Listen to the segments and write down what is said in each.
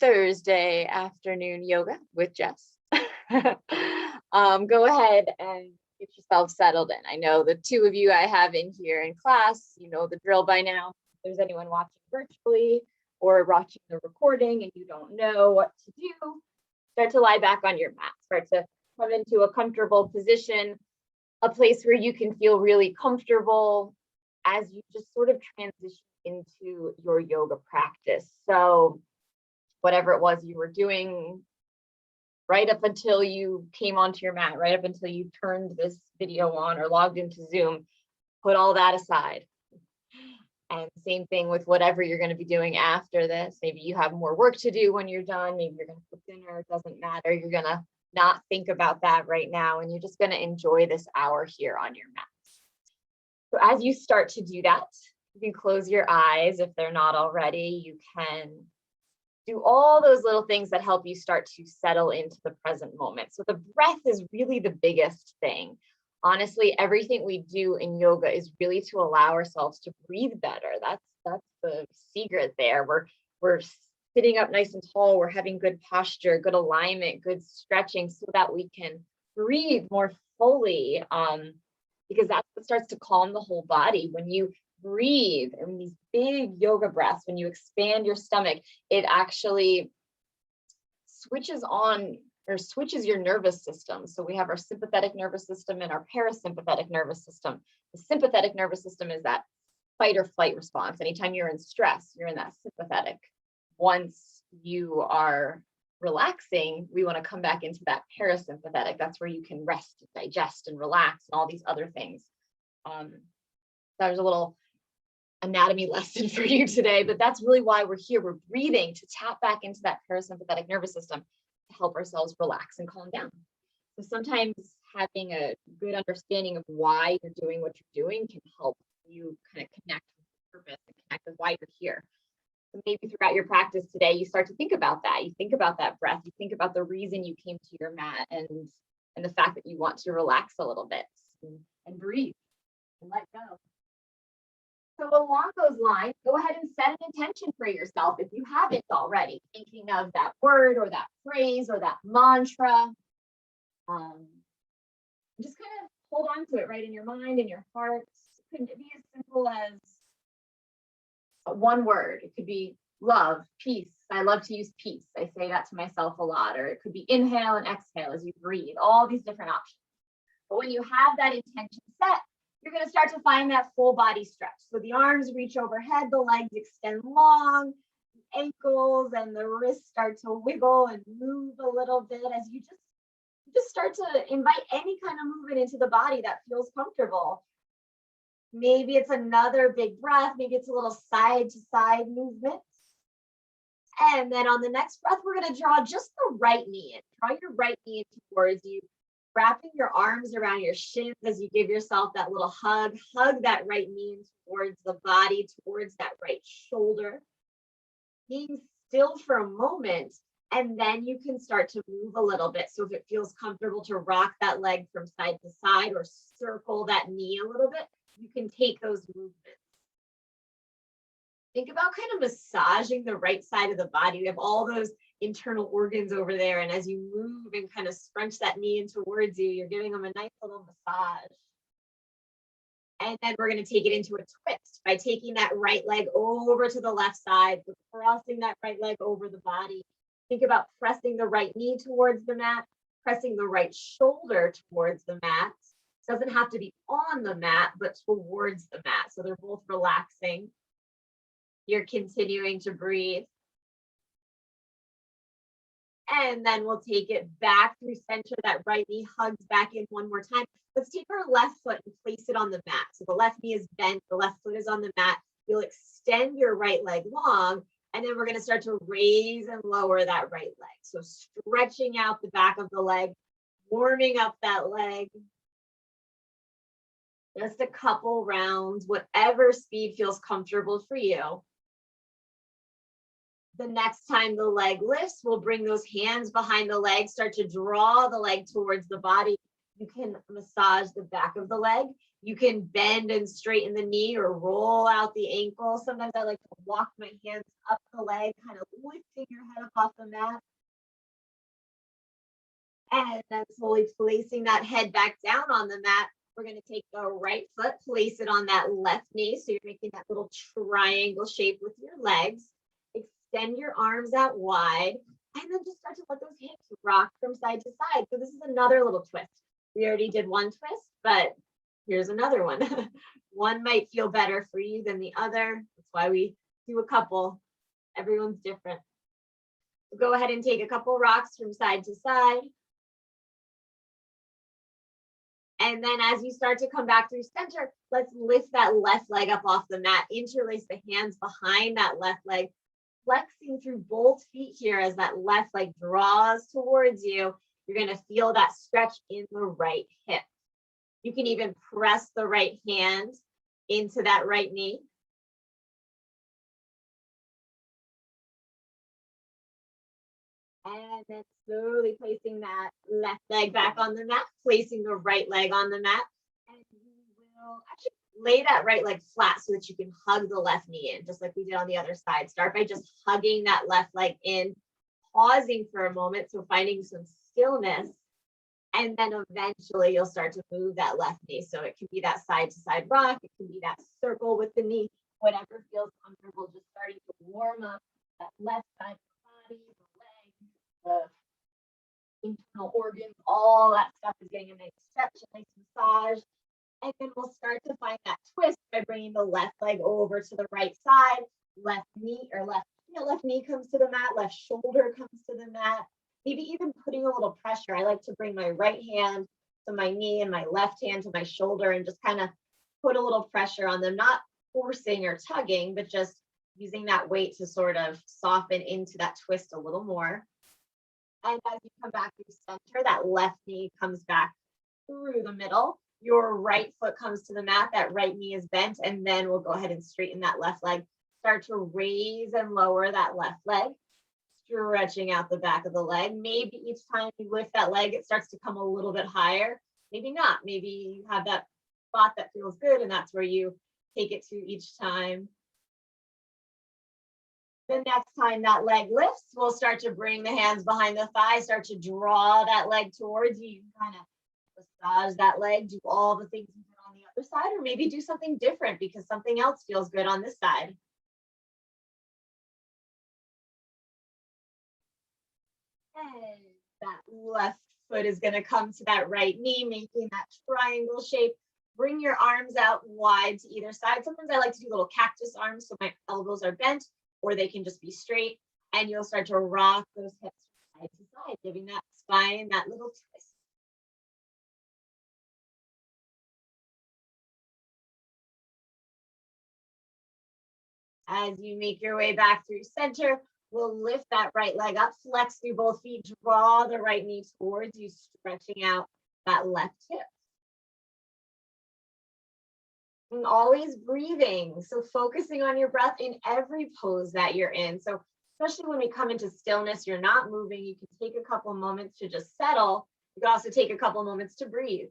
Thursday afternoon yoga with Jess. Go ahead and get yourself settled in. I know the two of you I have in here in class, you know the drill by now. If there's anyone watching virtually or watching the recording and you don't know what to do, start to lie back on your mat. Start to come into a comfortable position, a place where you can feel really comfortable as you just sort of transition into your yoga practice. So whatever it was you were doing right up until you came onto your mat, right up until you turned this video on or logged into Zoom, put all that aside. And same thing with whatever you're going to be doing after this. Maybe you have more work to do when you're done. Maybe you're going to cook dinner. It doesn't matter. You're going to not think about that right now. And you're just going to enjoy this hour here on your mat. So as you start to do that, you can close your eyes if they're not already. You can do all those little things that help you start to settle into the present moment. So the breath is really the biggest thing. Honestly, everything we do in yoga is really to allow ourselves to breathe better. That's the secret there. We're sitting up nice and tall. We're having good posture, good alignment, good stretching so that we can breathe more fully, because that's what starts to calm the whole body. When you breathe and these big yoga breaths, when you expand your stomach, it actually switches on or switches your nervous system. So we have our sympathetic nervous system and our parasympathetic nervous system. The sympathetic nervous system is that fight or flight response. Anytime you're in stress, you're in that sympathetic. Once you are relaxing, we want to come back into that parasympathetic. That's where you can rest, digest, and relax, and all these other things. There's a little anatomy lesson for you today, but that's really why we're here. We're breathing to tap back into that parasympathetic nervous system to help ourselves relax and calm down. So sometimes having a good understanding of why you're doing what you're doing can help you kind of connect with the purpose and connect with why you're here. So maybe throughout your practice today, you start to think about that. You think about that breath. You think about the reason you came to your mat and the fact that you want to relax a little bit and breathe and let go. So along those lines, go ahead and set an intention for yourself if you haven't already, thinking of that word or that phrase or that mantra. Just kind of hold on to it right in your mind and your heart. It could be as simple as one word. It could be love, peace. I love to use peace. I say that to myself a lot. Or it could be inhale and exhale as you breathe, all these different options. But when you have that intention set, you're going to start to find that full body stretch. So the arms reach overhead, the legs extend long, the ankles and the wrists start to wiggle and move a little bit as you just start to invite any kind of movement into the body that feels comfortable. Maybe it's another big breath. Maybe it's a little side to side movement. And then on the next breath, we're going to draw just the right knee in. Draw your right knee towards you, wrapping your arms around your shins as you give yourself that little hug. Hug that right knee towards the body, towards that right shoulder. Being still for a moment, and then you can start to move a little bit. So if it feels comfortable to rock that leg from side to side or circle that knee a little bit, you can take those movements. Think about kind of massaging the right side of the body. We have all those internal organs over there. And as you move and kind of scrunch that knee in towards you, you're giving them a nice little massage. And then we're going to take it into a twist by taking that right leg over to the left side, crossing that right leg over the body. Think about pressing the right knee towards the mat, pressing the right shoulder towards the mat. It doesn't have to be on the mat, but towards the mat. So they're both relaxing. You're continuing to breathe. And then we'll take it back through center. That right knee hugs back in one more time. Let's take our left foot and place it on the mat. So the left knee is bent, the left foot is on the mat. You'll extend your right leg long, and then we're going to start to raise and lower that right leg. So stretching out the back of the leg, warming up that leg. Just a couple rounds, whatever speed feels comfortable for you. The next time the leg lifts, we'll bring those hands behind the leg, start to draw the leg towards the body. You can massage the back of the leg. You can bend and straighten the knee or roll out the ankle. Sometimes I like to walk my hands up the leg, kind of lifting your head up off the mat. And then slowly placing that head back down on the mat. We're going to take the right foot, place it on that left knee. So you're making that little triangle shape with your legs. Extend your arms out wide. And then just start to let those hips rock from side to side. So this is another little twist. We already did one twist, but here's another one. One might feel better for you than the other. That's why we do a couple. Everyone's different. So go ahead and take a couple rocks from side to side. And then as you start to come back through center, let's lift that left leg up off the mat. Interlace the hands behind that left leg, flexing through both feet here as that left leg draws towards you. You're going to feel that stretch in the right hip. You can even press the right hand into that right knee. And then slowly placing that left leg back on the mat, placing the right leg on the mat. And you will actually lay that right leg flat so that you can hug the left knee in, just like we did on the other side. Start by just hugging that left leg in, pausing for a moment, so finding some stillness. And then eventually you'll start to move that left knee. So it can be that side to side rock. It can be that circle with the knee, whatever feels comfortable, just starting to warm up that left side of the body, the legs, the internal organs, all that stuff is getting a nice stretch, a nice massage. And then we'll start to find that twist by bringing the left leg over to the right side, left knee or left knee comes to the mat, left shoulder comes to the mat. Maybe even putting a little pressure. I like to bring my right hand to my knee and my left hand to my shoulder and just kind of put a little pressure on them, not forcing or tugging, but just using that weight to sort of soften into that twist a little more. And as you come back through center, that left knee comes back through the middle. Your right foot comes to the mat, that right knee is bent, and then we'll go ahead and straighten that left leg. Start to raise and lower that left leg, stretching out the back of the leg. Maybe each time you lift that leg, it starts to come a little bit higher. Maybe not. Maybe you have that spot that feels good, and that's where you take it to each time. The next time that leg lifts, we'll start to bring the hands behind the thigh, start to draw that leg towards you. You can kind of massage that leg, do all the things you did on the other side, or maybe do something different because something else feels good on this side. And that left foot is going to come to that right knee, making that triangle shape. Bring your arms out wide to either side. Sometimes I like to do little cactus arms so my elbows are bent, or they can just be straight. And you'll start to rock those hips side to side, giving that spine that little twist. As you make your way back through center, we'll lift that right leg up, flex through both feet, draw the right knee towards you, stretching out that left hip. And always breathing. So focusing on your breath in every pose that you're in. So especially when we come into stillness, you're not moving. You can take a couple of moments to just settle. You can also take a couple of moments to breathe.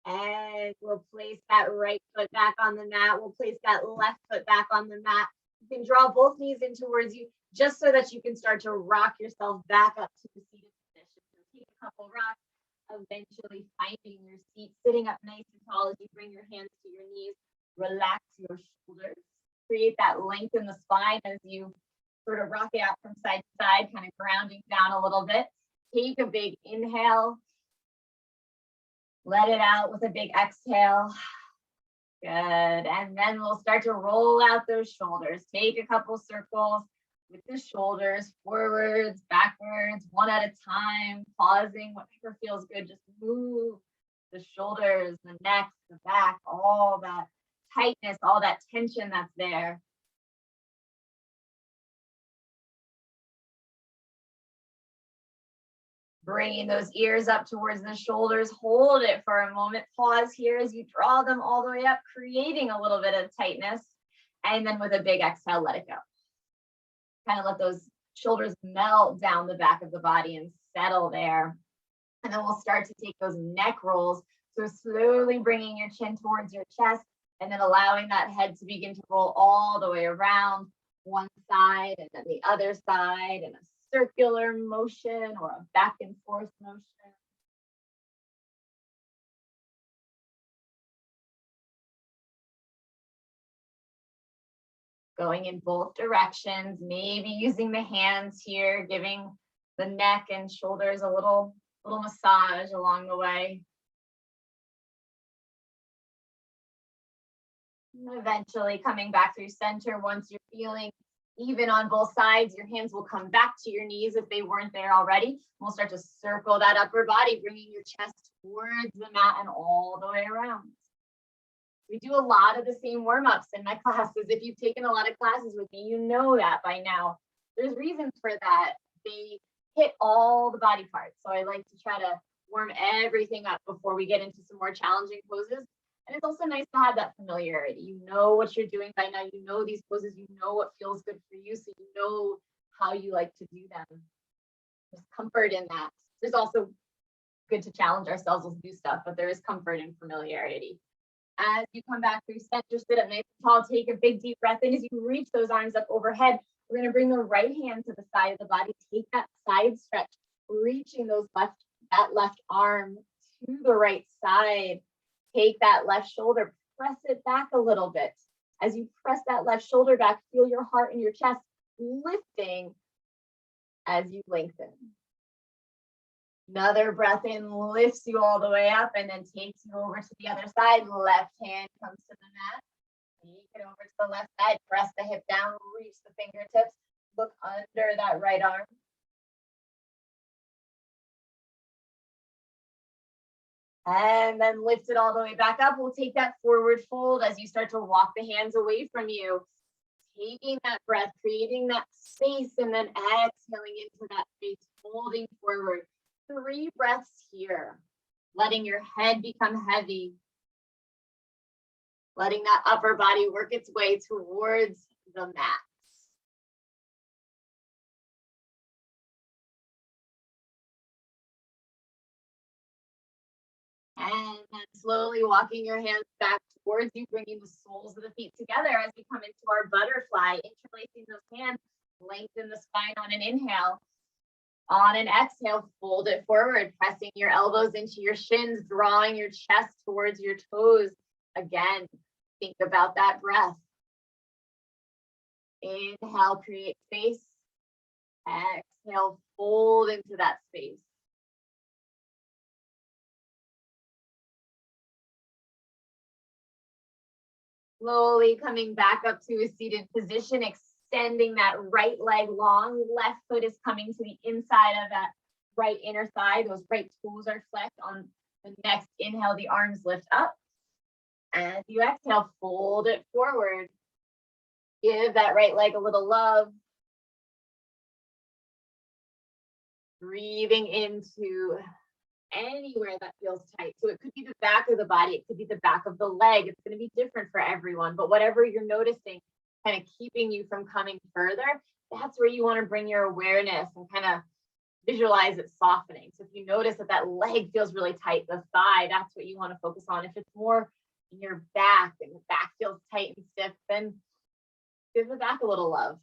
And we'll place that right foot back on the mat. We'll place that left foot back on the mat. You can draw both knees in towards you just so that you can start to rock yourself back up to the seated position. So take a couple rocks, eventually finding your seat, sitting up nice and tall as you bring your hands to your knees. Relax your shoulders. Create that length in the spine as you sort of rock it out from side to side, kind of grounding down a little bit. Take a big inhale. Let it out with a big exhale. Good. And then we'll start to roll out those shoulders. Take a couple circles with the shoulders, forwards, backwards, one at a time, pausing, whatever feels good. Just move the shoulders, the neck, the back, all that tightness, all that tension that's there. Bringing those ears up towards the shoulders, hold it for a moment, pause here as you draw them all the way up, creating a little bit of tightness. And then with a big exhale, let it go. Kind of let those Shoulders melt down the back of the body and settle there. And then we'll start to take those neck rolls. So slowly bringing your chin towards your chest and then allowing that head to begin to roll all the way around one side and then the other side in a circular motion or a back and forth motion. Going in both directions, maybe using the hands here, giving the neck and shoulders a little massage along the way. And eventually coming back through center. Once you're feeling even on both sides, your hands will come back to your knees if they weren't there already. We'll start to circle that upper body, bringing your chest towards the mat and all the way around. We do a lot of the same warm-ups in my classes. If you've taken a lot of classes with me, you know that by now. There's reasons for that. They hit all the body parts. So I like to try to warm everything up before we get into some more challenging poses. And it's also nice to have that familiarity. You know what you're doing by now. You know these poses. You know what feels good for you. So you know how you like to do them. There's comfort in that. There's also good to challenge ourselves with new stuff, but there is comfort in familiarity. As you come back through center, sit up nice and tall, take a big deep breath in. As you reach those arms up overhead, we're going to bring the right hand to the side of the body. Take that side stretch, reaching that left arm to the right side. Take that left shoulder, press it back a little bit. As you press that left shoulder back, feel your heart and your chest lifting as you lengthen. Another breath in lifts you all the way up and then takes you over to the other side. Left hand comes to the mat. Take it over to the left side. Press the hip down, reach the fingertips. Look under that right arm. And then lift it all the way back up. We'll take that forward fold as you start to walk the hands away from you. Taking that breath, creating that space, and then exhaling into that space, folding forward. 3 breaths here, letting your head become heavy, letting that upper body work its way towards the mat. And then slowly walking your hands back towards you, bringing the soles of the feet together as we come into our butterfly, interlacing those hands, lengthen the spine on an inhale. On an exhale, fold it forward, pressing your elbows into your shins, drawing your chest towards your toes. Again, think about that breath. Inhale, create space. Exhale, fold into that space. Slowly coming back up to a seated position, extending that right leg long. Left foot is coming to the inside of that right inner thigh. Those right toes are flexed. On the next inhale, the arms lift up. As you exhale, fold it forward. Give that right leg a little love. Breathing into anywhere that feels tight. So it could be the back of the body, it could be the back of the leg. It's going to be different for everyone, but whatever you're noticing kind of keeping you from coming further, that's where you want to bring your awareness and kind of visualize it softening. So if you notice that that leg feels really tight, the thigh, that's what you want to focus on. If it's more in your back and the back feels tight and stiff, then give the back a little love.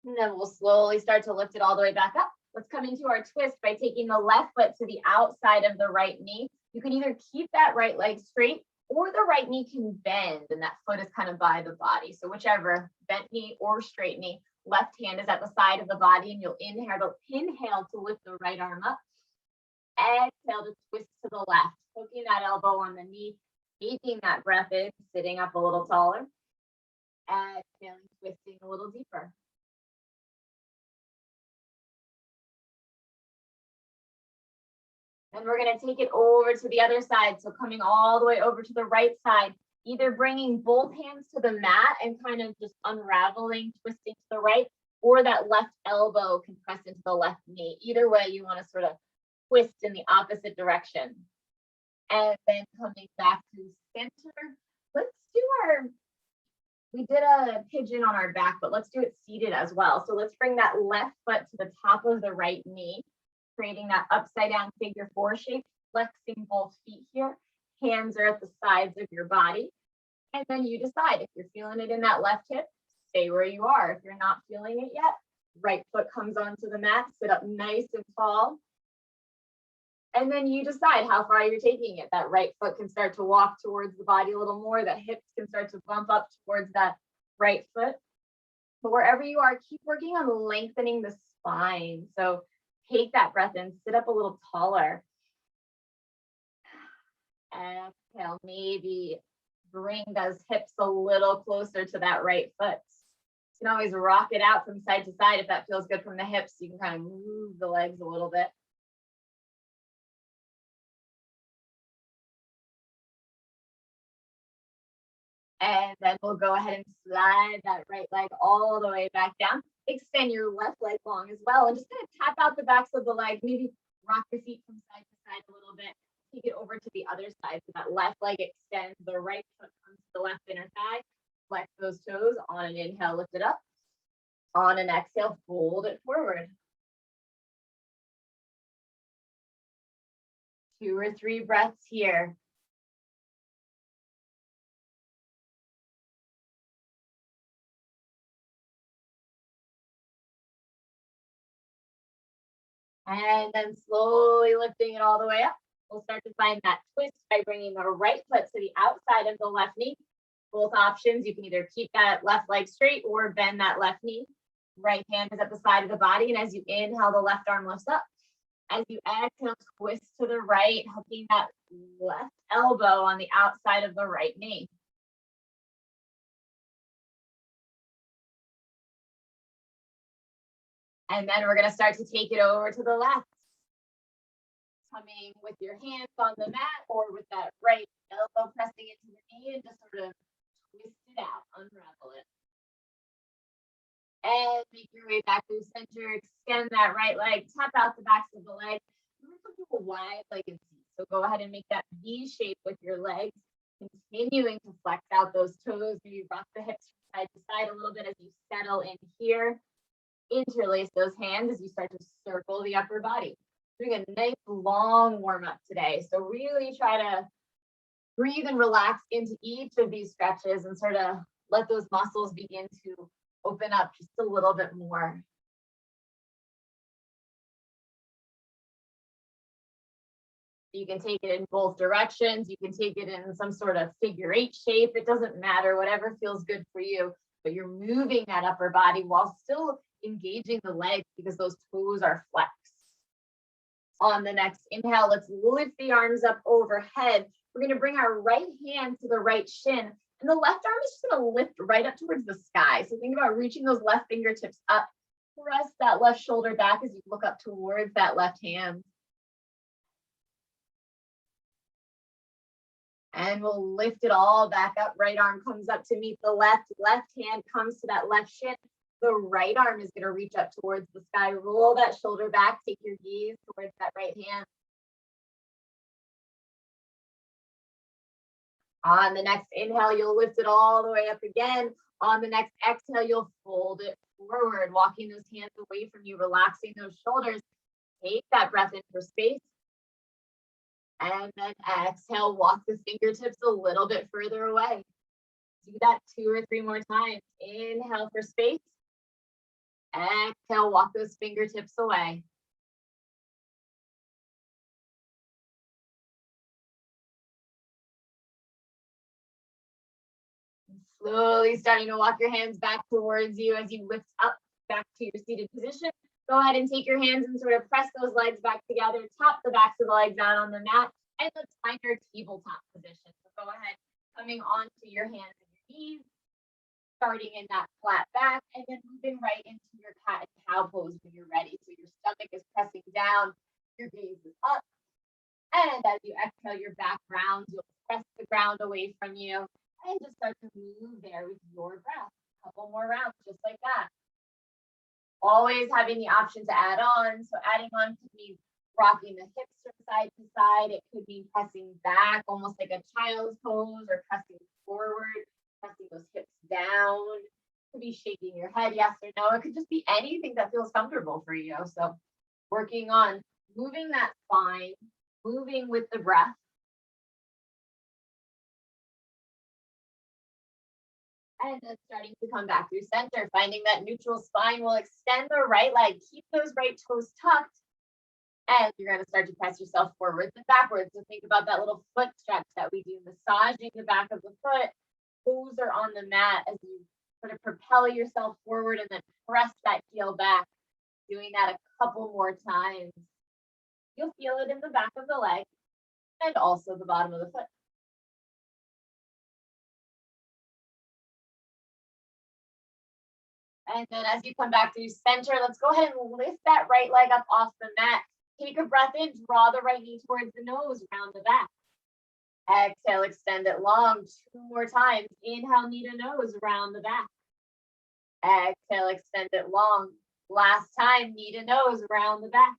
And then we'll slowly start to lift it all the way back up. Let's come into our twist by taking the left foot to the outside of the right knee. You can either keep that right leg straight or the right knee can bend and that foot is kind of by the body. So whichever, bent knee or straight knee, left hand is at the side of the body and you'll inhale to lift the right arm up. Exhale to twist to the left, hooking that elbow on the knee, taking that breath in, sitting up a little taller. Exhaling, twisting a little deeper. And we're going to take it over to the other side. So coming all the way over to the right side, either bringing both hands to the mat and kind of just unraveling, twisting to the right, or that left elbow can press into the left knee. Either way, you want to sort of twist in the opposite direction. And then coming back to center, we did a pigeon on our back, but let's do it seated as well. So let's bring that left foot to the top of the right knee, creating that upside down figure four shape, flexing both feet here. Hands are at the sides of your body. And then you decide if you're feeling it in that left hip, stay where you are. If you're not feeling it yet, right foot comes onto the mat, sit up nice and tall. And then you decide how far you're taking it. That right foot can start to walk towards the body a little more. That hips can start to bump up towards that right foot. But wherever you are, keep working on lengthening the spine. So take that breath in, sit up a little taller. Exhale, maybe bring those hips a little closer to that right foot. You can always rock it out from side to side if that feels good from the hips. You can kind of move the legs a little bit. And then we'll go ahead and slide that right leg all the way back down. Extend your left leg long as well. And just kind of tap out the backs of the legs. Maybe rock your feet from side to side a little bit. Take it over to the other side. So that left leg extends, the right foot comes to the left inner thigh. Flex those toes. On an inhale, lift it up. On an exhale, fold it forward. 2 or 3 breaths here. And then slowly lifting it all the way up. We'll start to find that twist by bringing the right foot to the outside of the left knee. Both options, you can either keep that left leg straight or bend that left knee. Right hand is at the side of the body. And as you inhale, the left arm lifts up. As you exhale, twist to the right, hooking that left elbow on the outside of the right knee. And then we're going to start to take it over to the left. Coming with your hands on the mat or with that right elbow pressing into the knee and just sort of twist it out, unravel it. And make your way back to the center, extend that right leg, tap out the backs of the legs. Remember to do a wide legged seat. So go ahead and make that V shape with your legs, continuing to flex out those toes. Maybe rock the hips from side to side a little bit as you settle in here. Interlace those hands as you start to circle the upper body. Doing a nice long warm up today. So really try to breathe and relax into each of these stretches and sort of let those muscles begin to open up just a little bit more. You can take it in both directions. You can take it in some sort of figure 8 shape. It doesn't matter, whatever feels good for you, but you're moving that upper body while still engaging the legs because those toes are flexed. On the next inhale, let's lift the arms up overhead. We're going to bring our right hand to the right shin, and the left arm is just going to lift right up towards the sky. So think about reaching those left fingertips up. Press that left shoulder back as you look up towards that left hand. And we'll lift it all back up. Right arm comes up to meet the left. Left hand comes to that left shin. The right arm is going to reach up towards the sky. Roll that shoulder back. Take your gaze towards that right hand. On the next inhale, you'll lift it all the way up again. On the next exhale, you'll fold it forward, walking those hands away from you, relaxing those shoulders. Take that breath in for space. And then exhale, walk the fingertips a little bit further away. Do that 2 or 3 more times. Inhale for space. Exhale, walk those fingertips away. And slowly starting to walk your hands back towards you as you lift up back to your seated position. Go ahead and take your hands and sort of press those legs back together. Tap the backs of the legs out on the mat. And let's find our tabletop position. So go ahead, coming onto your hands and your knees, starting in that flat back, and then moving right into your cat and cow pose when you're ready. So your stomach is pressing down, your gaze is up. And as you exhale, your back rounds, you'll press the ground away from you and just start to move there with your breath. A couple more rounds, just like that. Always having the option to add on. So adding on could mean rocking the hips from side to side. It could mean pressing back, almost like a child's pose, or pressing forward, pressing those hips down. down. It could be shaking your head, yes or no. It could just be anything that feels comfortable for you. So working on moving that spine, moving with the breath. And then starting to come back through center, finding that neutral spine. Will extend the right leg, keep those right toes tucked. And you're going to start to press yourself forwards and backwards. So think about that little foot stretch that we do, massaging the back of the foot. Toes are on the mat as you sort of propel yourself forward and then press that heel back. Doing that a couple more times. You'll feel it in the back of the leg and also the bottom of the foot. And then as you come back through center, let's go ahead and lift that right leg up off the mat. Take a breath in, draw the right knee towards the nose, round the back. Exhale, extend it long. 2 more times. Inhale, knee to nose, round the back. Exhale, extend it long. Last time, knee to nose, round the back.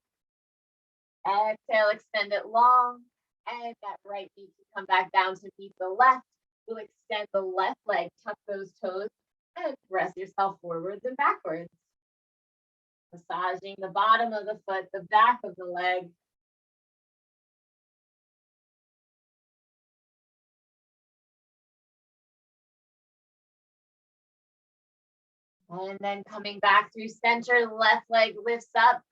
Exhale, extend it long. And that right knee can come back down to meet the left. You'll extend the left leg, tuck those toes, and press yourself forwards and backwards. Massaging the bottom of the foot, the back of the leg. And then coming back through center, left leg lifts up.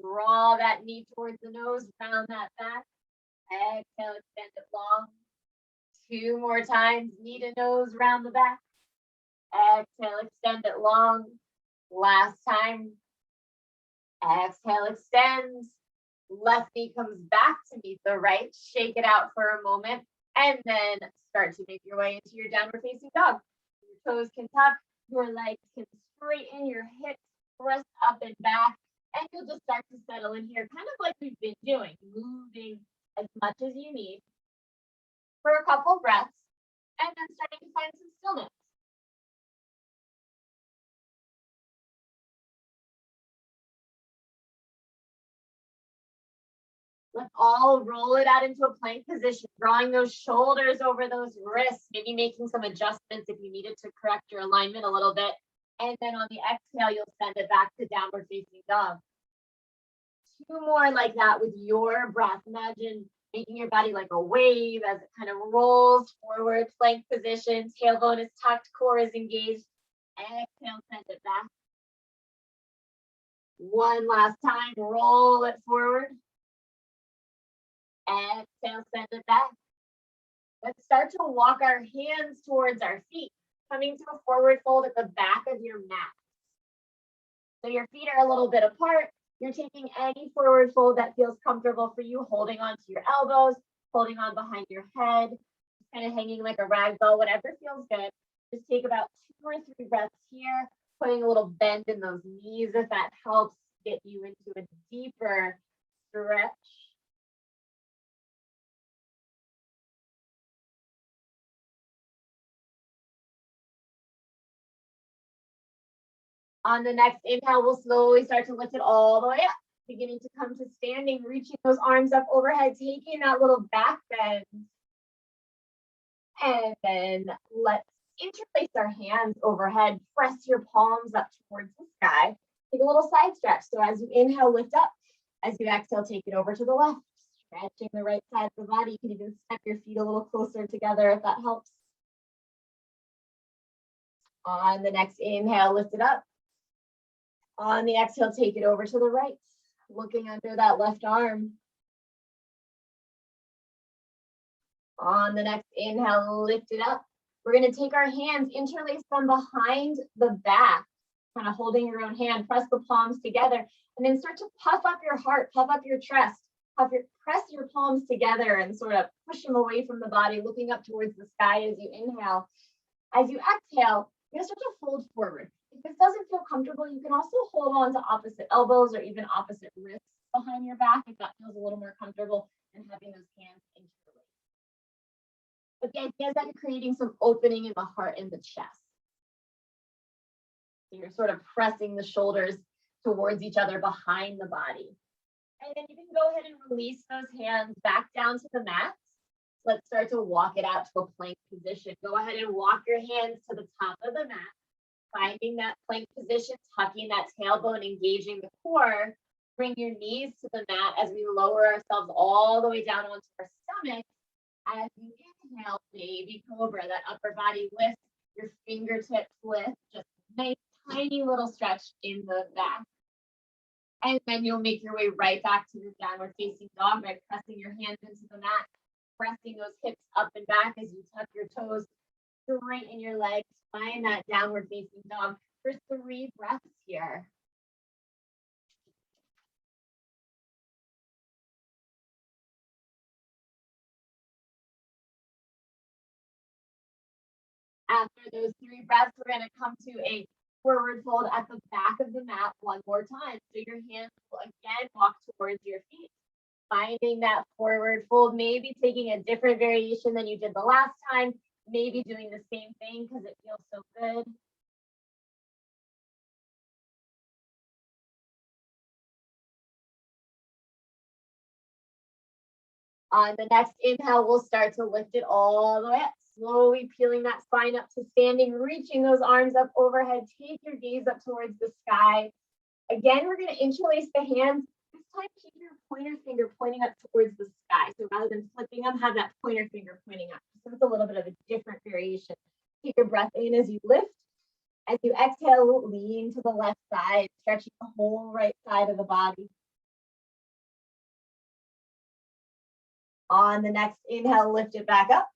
Draw that knee towards the nose, round that back. Exhale, extend it long. 2 more times, knee to nose, round the back. Exhale, extend it long. Last time. Exhale, extends. Left knee comes back to meet the right. Shake it out for a moment. And then start to make your way into your downward facing dog. Your toes can tuck. Your legs can straighten. Your hips press up and back. And you'll just start to settle in here, kind of like we've been doing. Moving as much as you need for a couple breaths. And then starting to find some stillness. Let's all roll it out into a plank position, drawing those shoulders over those wrists, maybe making some adjustments if you needed to correct your alignment a little bit. And then on the exhale, you'll send it back to downward facing dog. 2 more like that with your breath. Imagine making your body like a wave as it kind of rolls forward, plank position, tailbone is tucked, core is engaged. Exhale, send it back. One last time, roll it forward. Exhale, send it back. Let's start to walk our hands towards our feet, coming to a forward fold at the back of your mat. So your feet are a little bit apart. You're taking any forward fold that feels comfortable for you, holding onto your elbows, holding on behind your head, kind of hanging like a rag doll, whatever feels good. Just take about 2 or 3 breaths here, putting a little bend in those knees if that helps get you into a deeper stretch. On the next inhale, we'll slowly start to lift it all the way up, beginning to come to standing, reaching those arms up overhead, taking that little back bend. And then let's interlace our hands overhead, press your palms up towards the sky. Take a little side stretch. So as you inhale, lift up. As you exhale, take it over to the left, stretching the right side of the body. You can even step your feet a little closer together if that helps. On the next inhale, lift it up. On the exhale, take it over to the right, looking under that left arm. On the next inhale, lift it up. We're going to take our hands, interlace them behind the back, kind of holding your own hand, press the palms together, and then start to puff up your heart, puff up your chest, press your palms together and sort of push them away from the body, looking up towards the sky as you inhale. As you exhale, you're going to start to fold forward. If this doesn't feel comfortable, you can also hold on to opposite elbows or even opposite wrists behind your back if that feels a little more comfortable, and having those hands interlaced. But the idea is that you're creating some opening in the heart and the chest. So you're sort of pressing the shoulders towards each other behind the body. And then you can go ahead and release those hands back down to the mat. Let's start to walk it out to a plank position. Go ahead and walk your hands to the top of the mat, finding that plank position, tucking that tailbone, engaging the core. Bring your knees to the mat as we lower ourselves all the way down onto our stomach. As you inhale, baby cobra, that upper body lift, your fingertips lift, just a nice tiny little stretch in the back. And then you'll make your way right back to your downward facing dog by pressing your hands into the mat, pressing those hips up and back as you tuck your toes, straighten your legs, find that downward facing dog for 3 breaths here. After those 3 breaths, we're going to come to a forward fold at the back of the mat one more time. So your hands will again walk towards your feet. Finding that forward fold, maybe taking a different variation than you did the last time, maybe doing the same thing because it feels so good. On the next inhale, we'll start to lift it all the way up, slowly peeling that spine up to standing, reaching those arms up overhead. Take your gaze up towards the sky. Again, we're going to interlace the hands. This time, keep your pointer finger pointing up towards the sky. So rather than flipping them, have that pointer finger pointing up. So it's a little bit of a different variation. Take your breath in as you lift. As you exhale, lean to the left side, stretching the whole right side of the body. On the next inhale, lift it back up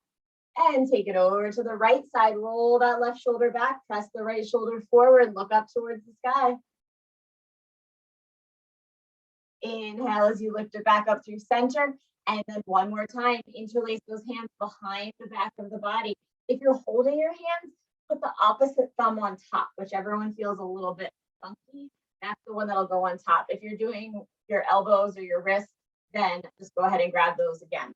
and take it over to the right side. Roll that left shoulder back, press the right shoulder forward, look up towards the sky. Inhale as you lift it back up through center. And then one more time, interlace those hands behind the back of the body. If you're holding your hands, put the opposite thumb on top, whichever one feels a little bit funky. That's the one that'll go on top. If you're doing your elbows or your wrists, then just go ahead and grab those again.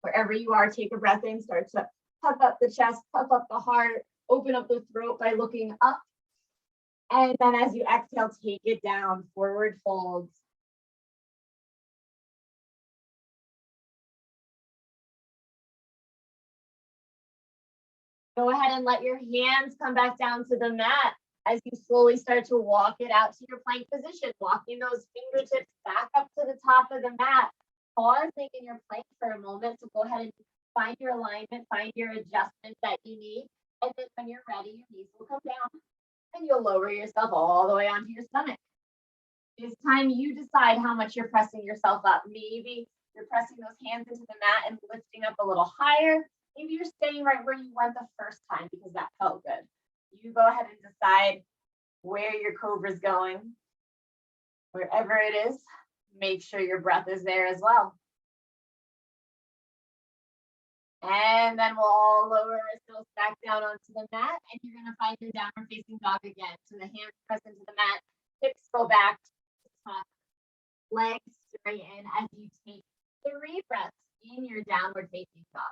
Wherever you are, take a breath in, start to puff up the chest, puff up the heart, open up the throat by looking up. And then as you exhale, take it down, forward folds. Go ahead and let your hands come back down to the mat as you slowly start to walk it out to your plank position, walking those fingertips back up to the top of the mat. Pausing in your plank for a moment. So go ahead and find your alignment, find your adjustment that you need. And then when you're ready, your knees will come down and you'll lower yourself all the way onto your stomach. This time you decide how much you're pressing yourself up. Maybe you're pressing those hands into the mat and lifting up a little higher. Maybe you're staying right where you went the first time because that felt good. You go ahead and decide where your cobra is going. Wherever it is, make sure your breath is there as well. And then we'll all lower ourselves back down onto the mat, and you're going to find your downward facing dog again. So the hands press into the mat, hips go back to the top, legs straighten as you take 3 breaths in your downward facing dog.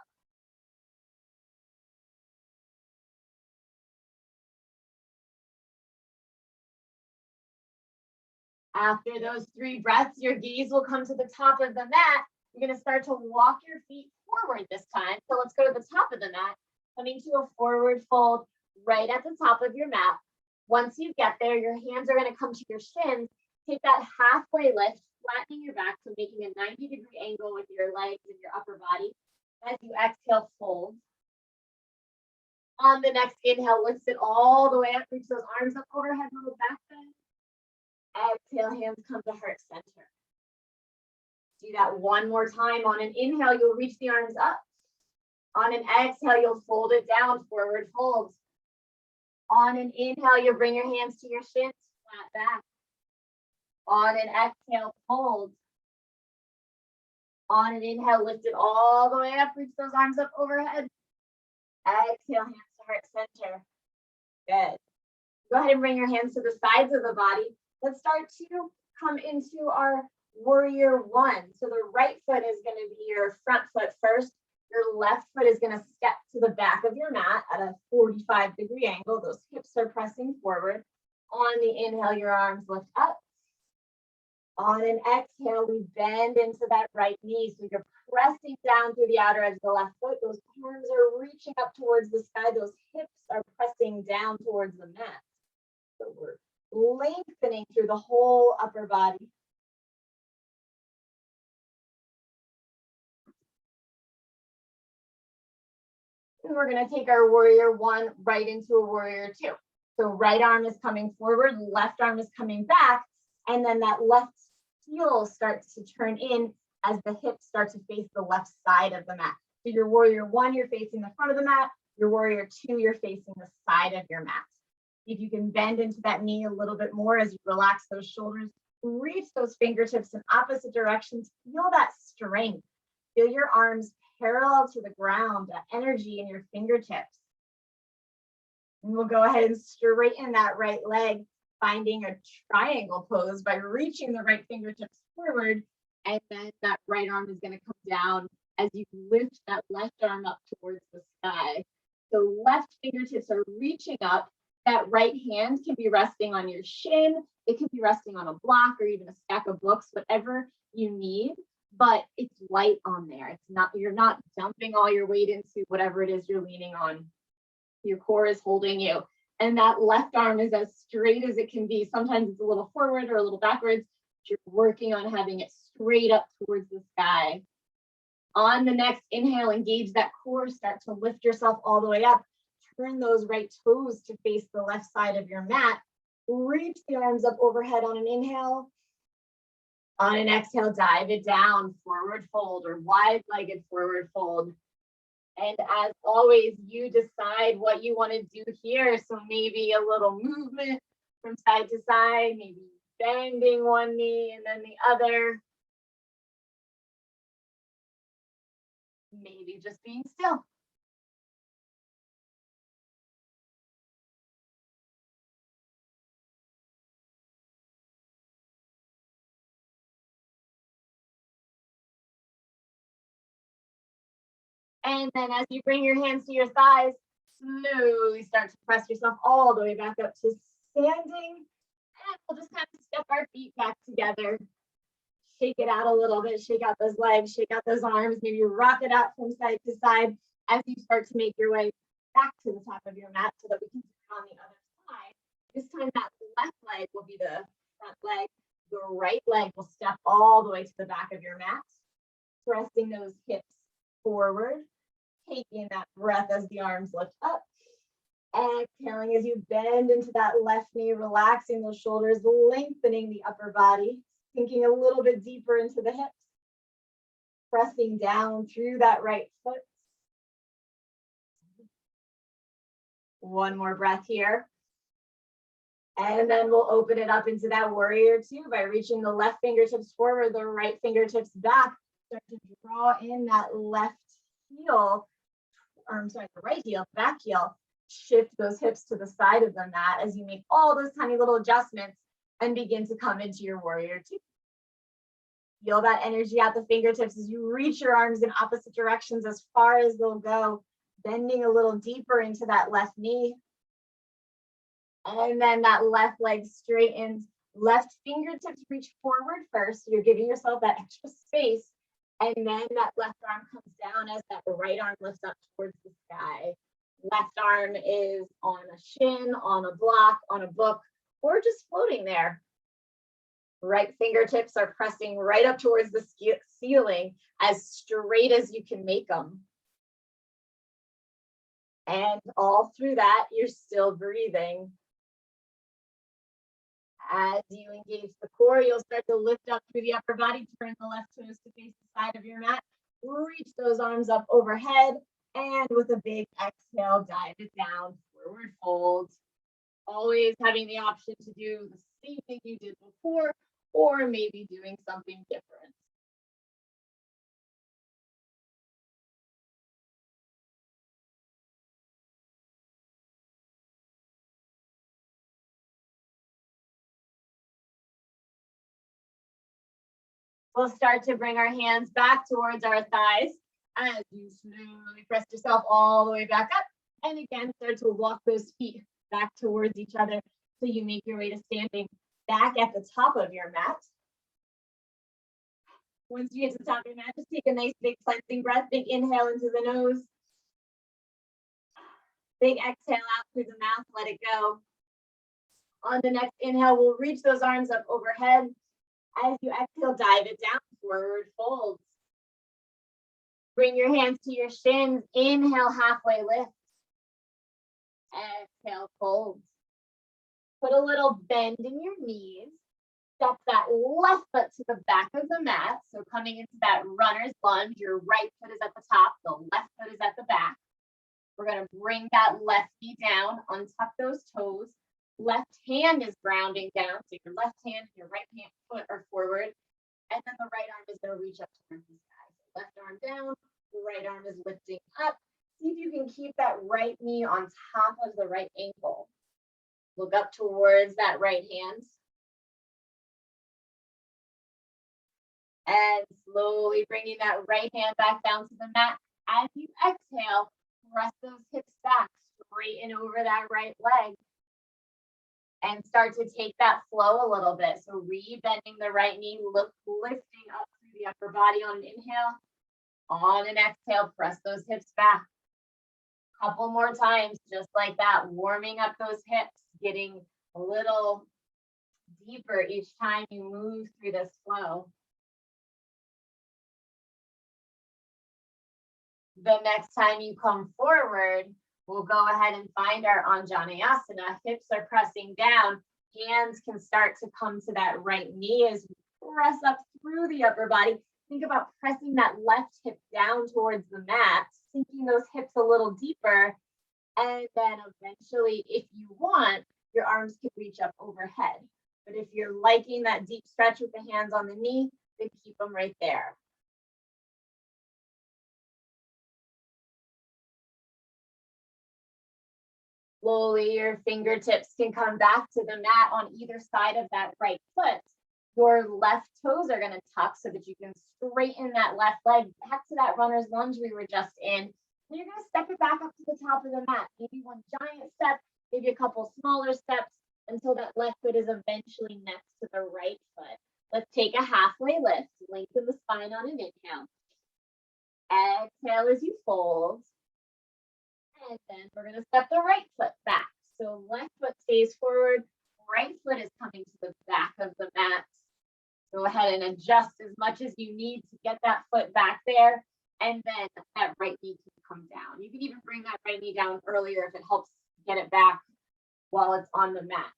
After those 3 breaths, your gaze will come to the top of the mat. You're going to start to walk your feet forward this time. So let's go to the top of the mat, coming to a forward fold right at the top of your mat. Once you get there, your hands are going to come to your shins. Take that halfway lift, flattening your back, so making a 90-degree angle with your legs and your upper body. As you exhale, fold. On the next inhale, lift it all the way up, reach those arms up overhead, little back bend. Exhale, hands come to heart center. Do that one more time. On an inhale, you'll reach the arms up. On an exhale, you'll fold it down, forward folds. On an inhale, you'll bring your hands to your shins, flat back. On an exhale, fold. On an inhale, lift it all the way up, reach those arms up overhead. Exhale, hands to heart center. Good. Go ahead and bring your hands to the sides of the body. Let's start to come into our warrior one. So the right foot is going to be your front foot first. Your left foot is going to step to the back of your mat at a 45-degree angle. Those hips are pressing forward. On the inhale, your arms lift up. On an exhale, we bend into that right knee. So you're pressing down through the outer edge of the left foot. Those arms are reaching up towards the sky. Those hips are pressing down towards the mat. So we're lengthening through the whole upper body. And we're going to take our warrior one right into a warrior two. So right arm is coming forward, left arm is coming back, and then that left heel starts to turn in as the hips start to face the left side of the mat. So your warrior one, you're facing the front of the mat. Your warrior two, you're facing the side of your mat. If you can bend into that knee a little bit more as you relax those shoulders, reach those fingertips in opposite directions, feel that strength. Feel your arms parallel to the ground, that energy in your fingertips. And we'll go ahead and straighten that right leg, finding a triangle pose by reaching the right fingertips forward. And then that right arm is going to come down as you lift that left arm up towards the sky. So left fingertips are reaching up. That right hand can be resting on your shin. It can be resting on a block or even a stack of books, whatever you need. But it's light on there. It's not, you're not dumping all your weight into whatever it is you're leaning on. Your core is holding you. And that left arm is as straight as it can be. Sometimes it's a little forward or a little backwards. But you're working on having it straight up towards the sky. On the next inhale, engage that core. Start to lift yourself all the way up. Turn those right toes to face the left side of your mat. Reach the arms up overhead on an inhale. On an exhale, dive it down, forward fold or wide-legged forward fold. And as always, you decide what you want to do here. So maybe a little movement from side to side, maybe bending one knee and then the other. Maybe just being still. And then as you bring your hands to your thighs, slowly start to press yourself all the way back up to standing. And we'll just kind of step our feet back together. Shake it out a little bit, shake out those legs, shake out those arms, maybe rock it out from side to side as you start to make your way back to the top of your mat so that we can turn on the other side. This time that left leg will be the front leg. The right leg will step all the way to the back of your mat, pressing those hips forward, taking that breath as the arms lift up. Exhaling as you bend into that left knee, relaxing those shoulders, lengthening the upper body, sinking a little bit deeper into the hips, pressing down through that right foot. One more breath here. And then we'll open it up into that warrior two by reaching the left fingertips forward, the right fingertips back. Start to draw in that left heel, or I'm sorry, the right heel, back heel. Shift those hips to the side of the mat as you make all those tiny little adjustments and begin to come into your warrior two. Feel that energy at the fingertips as you reach your arms in opposite directions as far as they'll go, bending a little deeper into that left knee. And then that left leg straightens, left fingertips reach forward first. So you're giving yourself that extra space. And then that left arm comes down as that right arm lifts up towards the sky. Left arm is on a shin, on a block, on a book, or just floating there. Right fingertips are pressing right up towards the ceiling as straight as you can make them. And all through that, you're still breathing. As you engage the core, you'll start to lift up through the upper body, turn the left toes to face the side of your mat, reach those arms up overhead, and with a big exhale, dive it down, forward fold. Always having the option to do the same thing you did before, or maybe doing something different. We'll start to bring our hands back towards our thighs as you slowly press yourself all the way back up. And again, start to walk those feet back towards each other so you make your way to standing back at the top of your mat. Once you get to the top of your mat, just take a nice big cleansing breath. Big inhale into the nose. Big exhale out through the mouth, let it go. On the next inhale, we'll reach those arms up overhead. As you exhale, dive it down, forward fold. Bring your hands to your shins. Inhale, halfway lift. Exhale, fold. Put a little bend in your knees. Step that left foot to the back of the mat. So coming into that runner's lunge, your right foot is at the top, the left foot is at the back. We're going to bring that left knee down, untuck those toes. Left hand is grounding down. So your left hand and your right hand foot are forward. And then the right arm is going to reach up towards the sky. So left arm down, right arm is lifting up. See if you can keep that right knee on top of the right ankle. Look up towards that right hand. And slowly bringing that right hand back down to the mat. As you exhale, press those hips back, straighten over that right leg. And start to take that flow a little bit. So re-bending the right knee, lifting up through the upper body on an inhale. On an exhale, press those hips back. Couple more times, just like that, warming up those hips, getting a little deeper each time you move through this flow. The next time you come forward, we'll go ahead and find our Anjana Asana. Hips are pressing down. Hands can start to come to that right knee as we press up through the upper body. Think about pressing that left hip down towards the mat, sinking those hips a little deeper. And then eventually, if you want, your arms can reach up overhead. But if you're liking that deep stretch with the hands on the knee, then keep them right there. Slowly, your fingertips can come back to the mat on either side of that right foot. Your left toes are going to tuck so that you can straighten that left leg back to that runner's lunge we were just in. And you're going to step it back up to the top of the mat. Maybe one giant step, maybe a couple smaller steps until that left foot is eventually next to the right foot. Let's take a halfway lift. Lengthen the spine on an inhale. Exhale as you fold. And then we're going to step the right foot back. So left foot stays forward, right foot is coming to the back of the mat. Go ahead and adjust as much as you need to get that foot back there. And then that right knee can come down. You can even bring that right knee down earlier if it helps get it back while it's on the mat.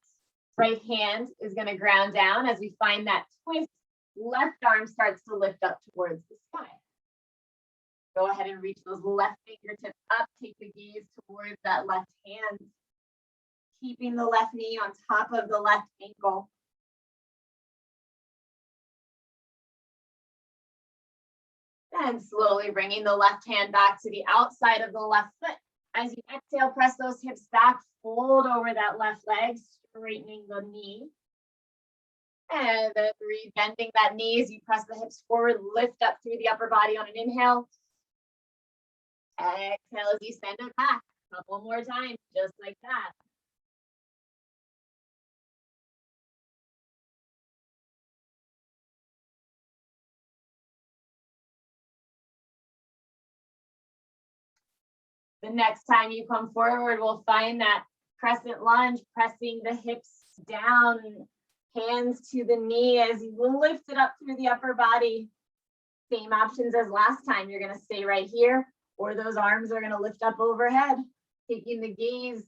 Right hand is going to ground down as we find that twist. Left arm starts to lift up towards the sky. Go ahead and reach those left fingertips up. Take the gaze towards that left hand. Keeping the left knee on top of the left ankle. And slowly bringing the left hand back to the outside of the left foot. As you exhale, press those hips back. Fold over that left leg, straightening the knee. And then re-bending that knee as you press the hips forward. Lift up through the upper body on an inhale. Exhale as you send it back. A couple more times, just like that. The next time you come forward, we'll find that crescent lunge, pressing the hips down, hands to the knee as you lift it up through the upper body. Same options as last time. You're going to stay right here, or those arms are going to lift up overhead, taking the gaze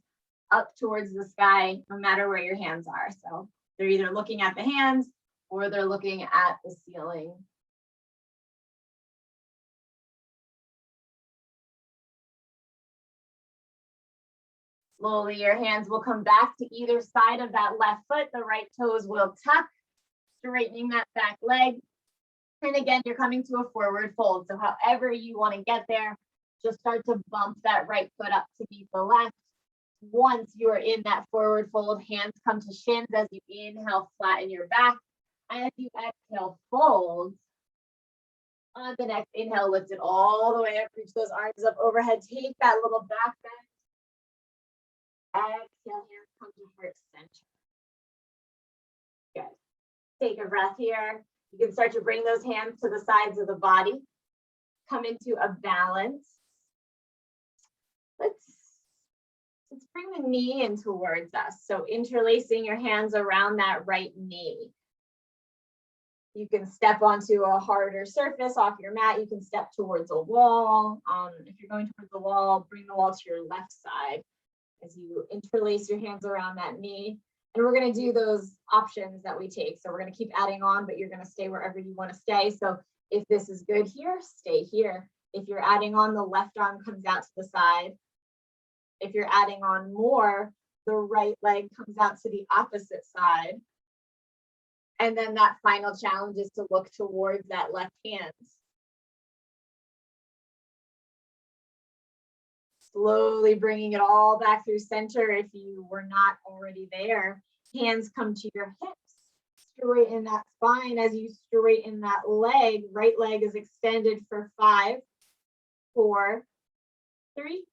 up towards the sky, no matter where your hands are. So they're either looking at the hands or they're looking at the ceiling. Slowly, your hands will come back to either side of that left foot. The right toes will tuck, straightening that back leg. And again, you're coming to a forward fold. So however you want to get there, just start to bump that right foot up to meet the left. Once you are in that forward fold, hands come to shins as you inhale, flatten your back. As you exhale, fold. On the next inhale, lift it all the way up, reach those arms up overhead. Take that little back bend. Exhale, hands come to heart center. Good. Take a breath here. You can start to bring those hands to the sides of the body. Come into a balance. Let's bring the knee in towards us. So interlacing your hands around that right knee. You can step onto a harder surface off your mat. You can step towards a wall. If you're going towards the wall, bring the wall to your left side as you interlace your hands around that knee. And we're going to do those options that we take. So we're going to keep adding on, but you're going to stay wherever you want to stay. So if this is good here, stay here. If you're adding on, the left arm comes out to the side. If you're adding on more, the right leg comes out to the opposite side. And then that final challenge is to look towards that left hand. Slowly bringing it all back through center if you were not already there. Hands come to your hips. Straighten that spine as you straighten that leg. Right leg is extended for 5, 4, 3,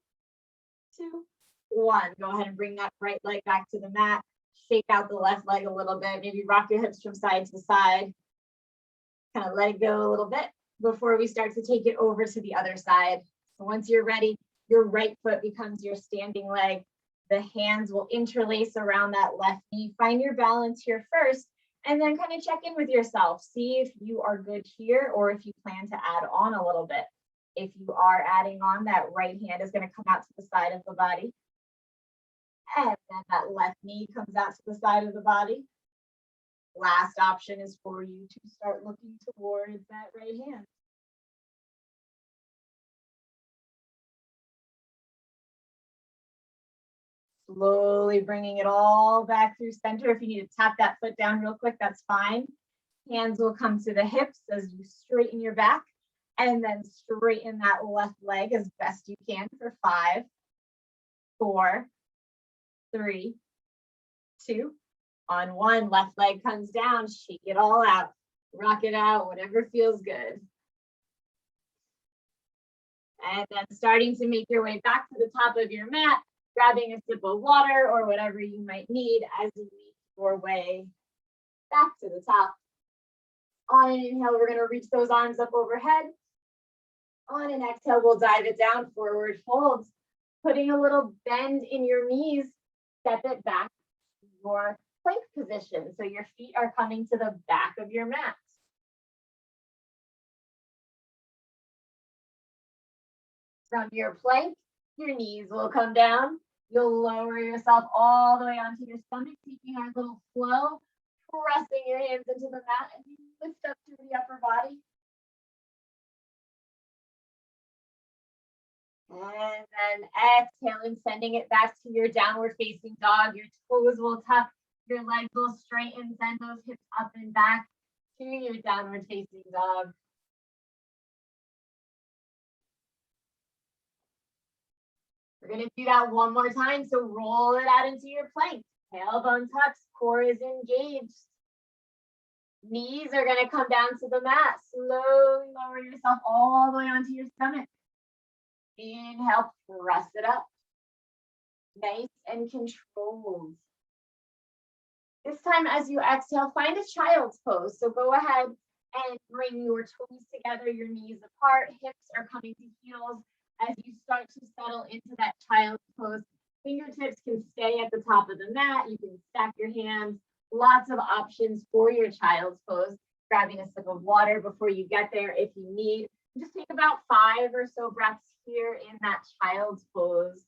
2, 1. Go ahead and bring that right leg back to the mat. Shake out the left leg a little bit. Maybe rock your hips from side to side. Kind of let it go a little bit before we start to take it over to the other side. So once you're ready, your right foot becomes your standing leg. The hands will interlace around that left knee. Find your balance here first, and then kind of check in with yourself. See if you are good here or if you plan to add on a little bit. If you are adding on, that right hand is going to come out to the side of the body. And then that left knee comes out to the side of the body. Last option is for you to start looking towards that right hand. Slowly bringing it all back through center. If you need to tap that foot down real quick, that's fine. Hands will come to the hips as you straighten your back, and then straighten that left leg as best you can for 5, 4, 3, 2, on 1. Left leg comes down, shake it all out, rock it out, whatever feels good. And then starting to make your way back to the top of your mat, grabbing a sip of water or whatever you might need as you make your way back to the top. On an inhale, we're going to reach those arms up overhead. On an exhale, we'll dive it down, forward fold. Putting a little bend in your knees, step it back to your plank position. So your feet are coming to the back of your mat. From your plank, your knees will come down. You'll lower yourself all the way onto your stomach, taking our little flow, pressing your hands into the mat, and you lift up through the upper body. And then exhaling, sending it back to your downward facing dog. Your toes will tuck, your legs will straighten, send those hips up and back to your downward facing dog. We're going to do that one more time. So roll it out into your plank. Tailbone tucks, core is engaged. Knees are going to come down to the mat. Slowly lower yourself all the way onto your stomach. Inhale, press it up. Nice and controlled. This time as you exhale, find a child's pose. So go ahead and bring your toes together, your knees apart, hips are coming to heels. As you start to settle into that child's pose, fingertips can stay at the top of the mat. You can stack your hands. Lots of options for your child's pose. Grabbing a sip of water before you get there if you need. Just take about 5 or so breaths here in that child's pose.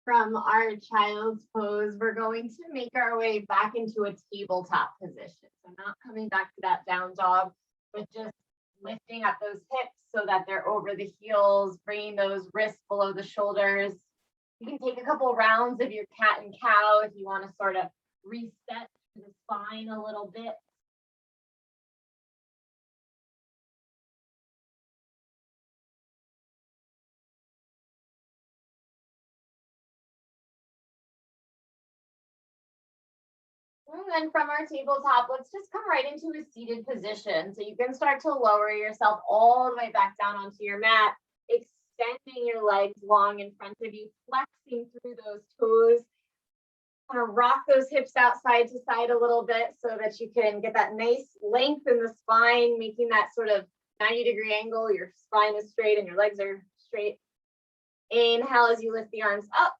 From our child's pose, we're going to make our way back into a tabletop position. So not coming back to that down dog, but just lifting up those hips so that they're over the heels, bringing those wrists below the shoulders. You can take a couple rounds of your cat and cow if you want to sort of reset the spine a little bit. And then from our tabletop, let's just come right into a seated position. So you can start to lower yourself all the way back down onto your mat, extending your legs long in front of you, flexing through those toes. Kind of rock those hips out side to side a little bit so that you can get that nice length in the spine, making that sort of 90-degree angle. Your spine is straight and your legs are straight. Inhale as you lift the arms up.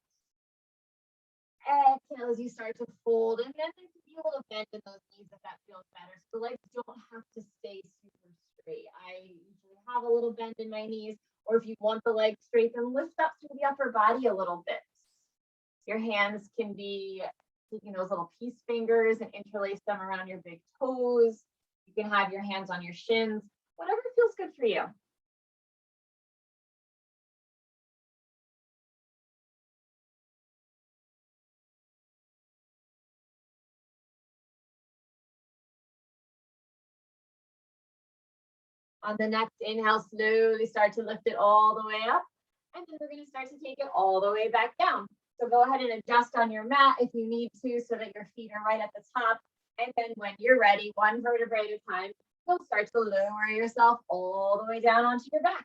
Exhale as you start to fold, and then be able to bend in those knees if that feels better. So the legs don't have to stay super straight. I usually have a little bend in my knees, or if you want the legs straight, then lift up through the upper body a little bit. Your hands can be taking those little peace fingers and interlace them around your big toes. You can have your hands on your shins, whatever feels good for you. On the next inhale, slowly start to lift it all the way up. And then we're going to start to take it all the way back down. So go ahead and adjust on your mat if you need to so that your feet are right at the top. And then when you're ready, one vertebrae at a time, you'll start to lower yourself all the way down onto your back.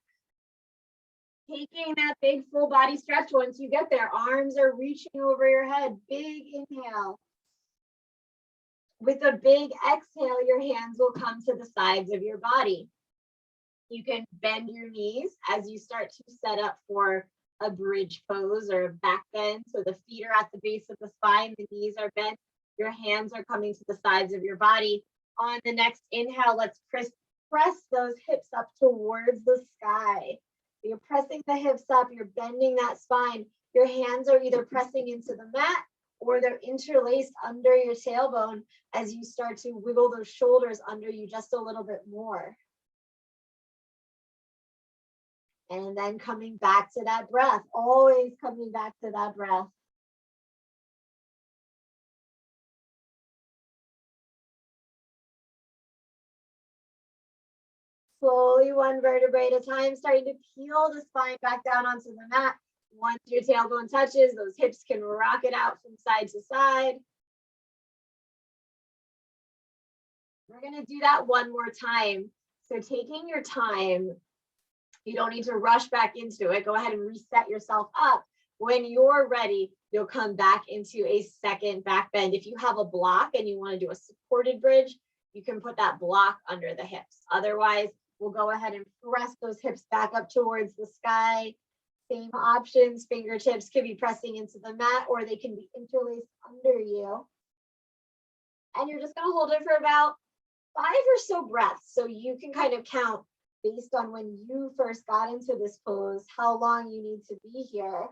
Taking that big full body stretch once you get there. Arms are reaching over your head. Big inhale. With a big exhale, your hands will come to the sides of your body. You can bend your knees as you start to set up for a bridge pose or a back bend. So the feet are at the base of the spine, the knees are bent, your hands are coming to the sides of your body. On the next inhale, let's press those hips up towards the sky. You're pressing the hips up, you're bending that spine. Your hands are either pressing into the mat or they're interlaced under your tailbone as you start to wiggle those shoulders under you just a little bit more. And then coming back to that breath, always coming back to that breath. Slowly, one vertebrae at a time, starting to peel the spine back down onto the mat. Once your tailbone touches, those hips can rock it out from side to side. We're going to do that one more time. So taking your time, you don't need to rush back into it. Go ahead and reset yourself up. When you're ready, you'll come back into a second back bend. If you have a block and you want to do a supported bridge, you can put that block under the hips. Otherwise, we'll go ahead and press those hips back up towards the sky. Same options, fingertips can be pressing into the mat or they can be interlaced under you. And you're just going to hold it for about 5 or so breaths. So you can kind of count based on when you first got into this pose, how long you need to be here.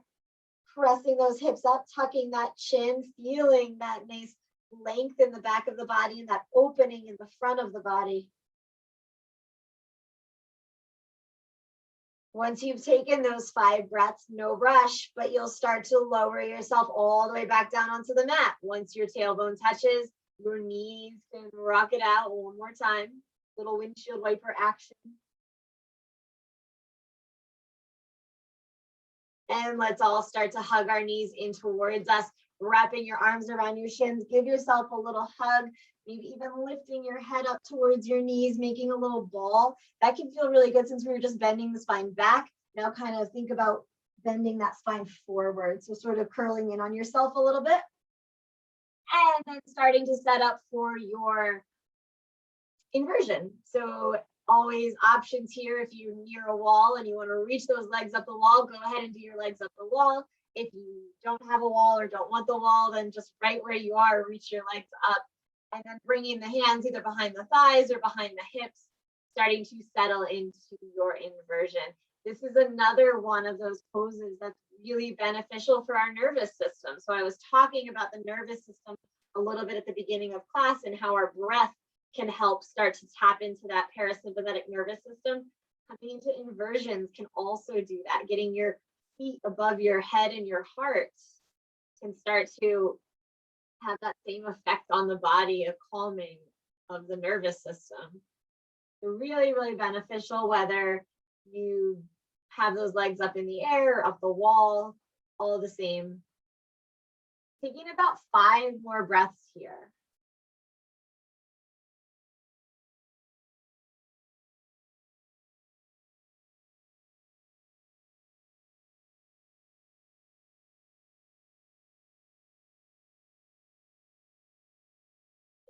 Pressing those hips up, tucking that chin, feeling that nice length in the back of the body and that opening in the front of the body. Once you've taken those 5 breaths, no rush, but you'll start to lower yourself all the way back down onto the mat. Once your tailbone touches, your knees can rock it out one more time. Little windshield wiper action. And let's all start to hug our knees in towards us, wrapping your arms around your shins. Give yourself a little hug, maybe even lifting your head up towards your knees, making a little ball. That can feel really good since we were just bending the spine back. Now kind of think about bending that spine forward. So sort of curling in on yourself a little bit. And then starting to set up for your inversion. So always options here. If you're near a wall and you want to reach those legs up the wall, go ahead and do your legs up the wall. If you don't have a wall or don't want the wall, then just right where you are, reach your legs up. And then bringing the hands either behind the thighs or behind the hips, starting to settle into your inversion. This is another one of those poses that's really beneficial for our nervous system. So I was talking about the nervous system a little bit at the beginning of class and how our breath can help start to tap into that parasympathetic nervous system. Coming into inversions can also do that. Getting your feet above your head and your heart can start to have that same effect on the body, a calming of the nervous system. They're really, really beneficial whether you have those legs up in the air, up the wall, all the same. Taking about 5 more breaths here.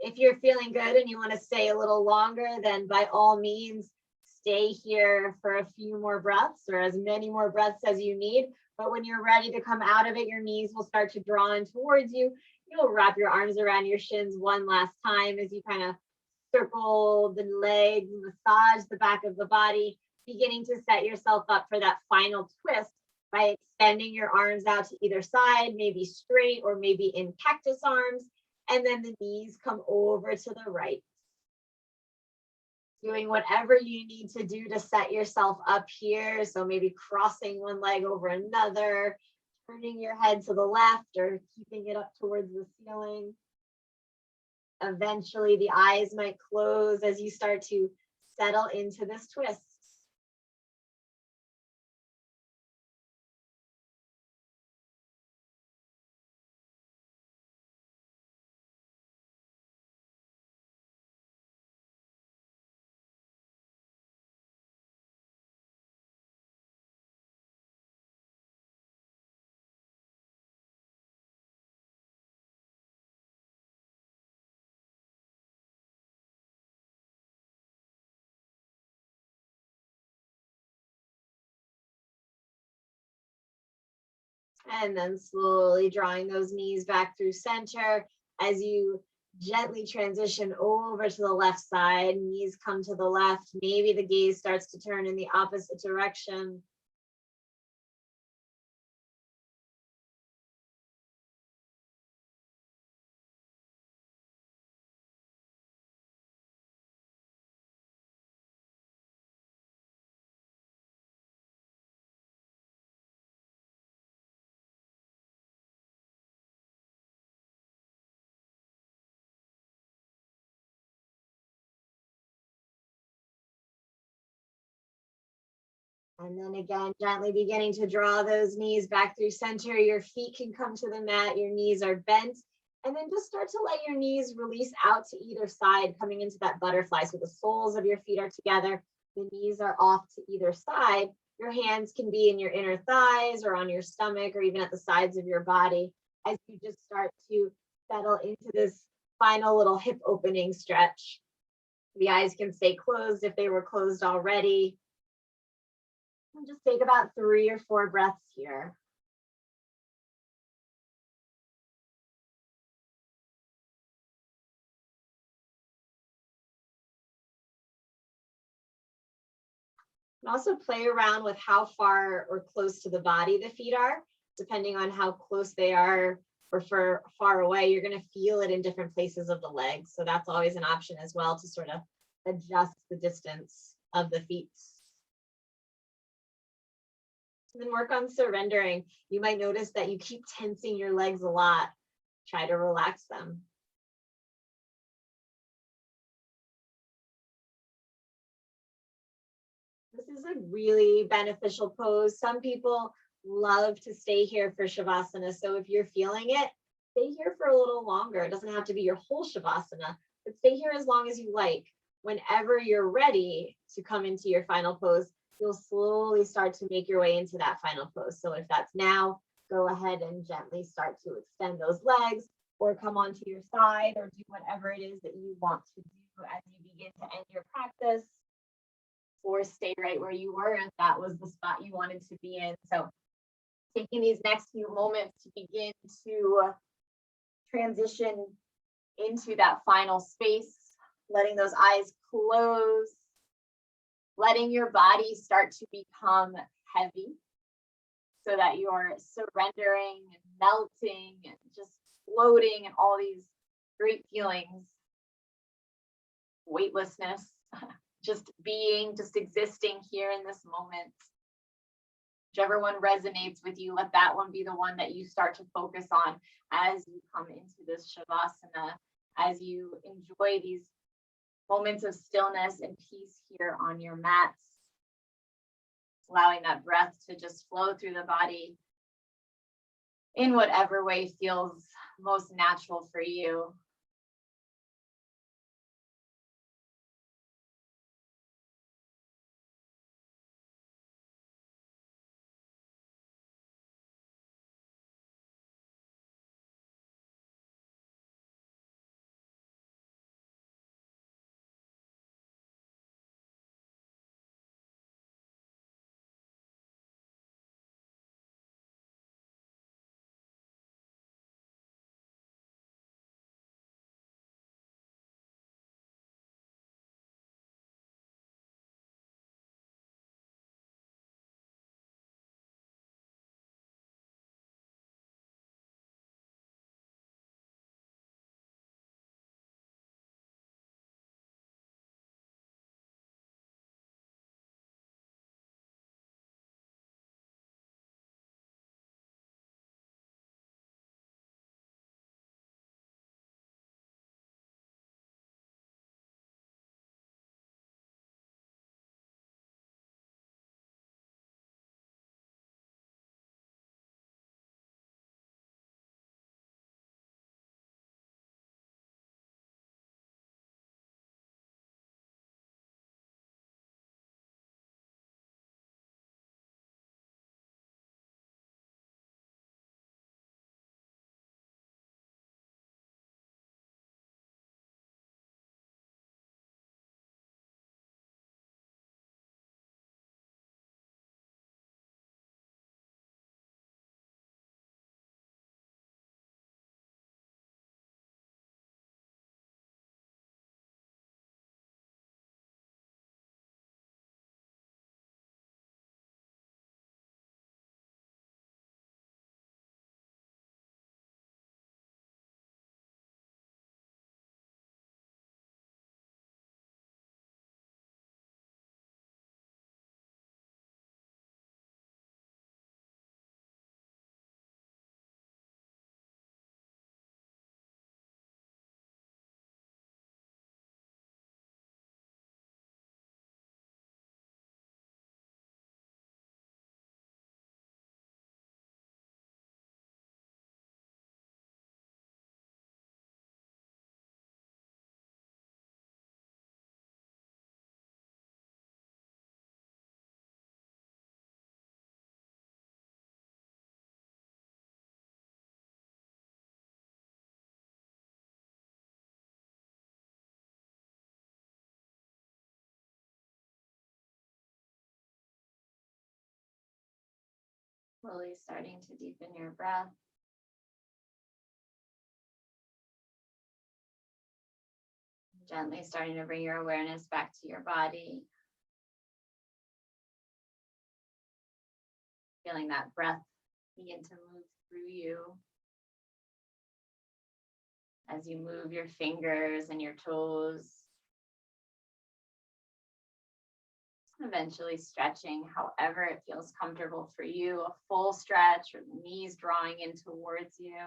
If you're feeling good and you want to stay a little longer, then by all means, stay here for a few more breaths or as many more breaths as you need. But when you're ready to come out of it, your knees will start to draw in towards you. You'll wrap your arms around your shins one last time as you kind of circle the legs, massage the back of the body, beginning to set yourself up for that final twist by extending your arms out to either side, maybe straight or maybe in cactus arms. And then the knees come over to the right. Doing whatever you need to do to set yourself up here. So maybe crossing one leg over another, turning your head to the left or keeping it up towards the ceiling. Eventually the eyes might close as you start to settle into this twist. And then slowly drawing those knees back through center as you gently transition over to the left side. Knees come to the left. Maybe the gaze starts to turn in the opposite direction. And then again, gently beginning to draw those knees back through center. Your feet can come to the mat. Your knees are bent. And then just start to let your knees release out to either side, coming into that butterfly. So the soles of your feet are together. The knees are off to either side. Your hands can be in your inner thighs or on your stomach or even at the sides of your body as you just start to settle into this final little hip opening stretch. The eyes can stay closed if they were closed already. And just take about 3 or 4 breaths here. And also play around with how far or close to the body the feet are. Depending on how close they are or far away, you're going to feel it in different places of the legs. So that's always an option as well to sort of adjust the distance of the feet. And then work on surrendering. You might notice that you keep tensing your legs a lot. Try to relax them. This is a really beneficial pose. Some people love to stay here for Shavasana. So if you're feeling it, stay here for a little longer. It doesn't have to be your whole Shavasana, but stay here as long as you like. Whenever you're ready to come into your final pose, you'll slowly start to make your way into that final pose. So if that's now, go ahead and gently start to extend those legs or come onto your side or do whatever it is that you want to do as you begin to end your practice. Or stay right where you were if that was the spot you wanted to be in. So taking these next few moments to begin to transition into that final space, letting those eyes close, letting your body start to become heavy so that you're surrendering and melting and just floating and all these great feelings. weightlessness, just being, just existing here in this moment. Whichever one resonates with you, let that one be the one that you start to focus on as you come into this Shavasana, as you enjoy these moments of stillness and peace here on your mats, allowing that breath to just flow through the body in whatever way feels most natural for you. Slowly starting to deepen your breath. Gently starting to bring your awareness back to your body. Feeling that breath begin to move through you as you move your fingers and your toes. Eventually stretching however it feels comfortable for you, a full stretch or the knees drawing in towards you.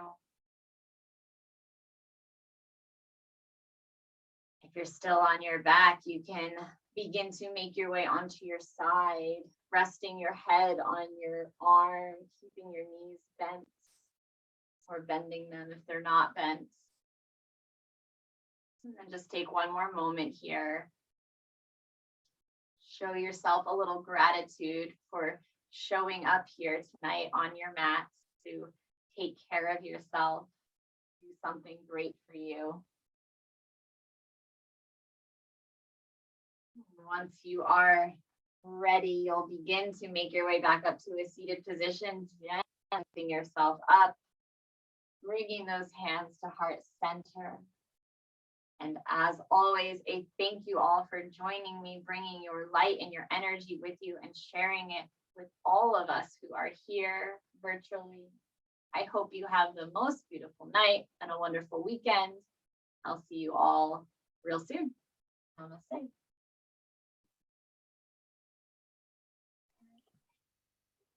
If you're still on your back, you can begin to make your way onto your side, resting your head on your arm, keeping your knees bent or bending them if they're not bent. And then just take one more moment here. Show yourself a little gratitude for showing up here tonight on your mat to take care of yourself, do something great for you. Once you are ready, you'll begin to make your way back up to a seated position, lifting yourself up, bringing those hands to heart center. And as always, a thank you all for joining me, bringing your light and your energy with you and sharing it with all of us who are here virtually. I hope you have the most beautiful night and a wonderful weekend. I'll see you all real soon. Namaste.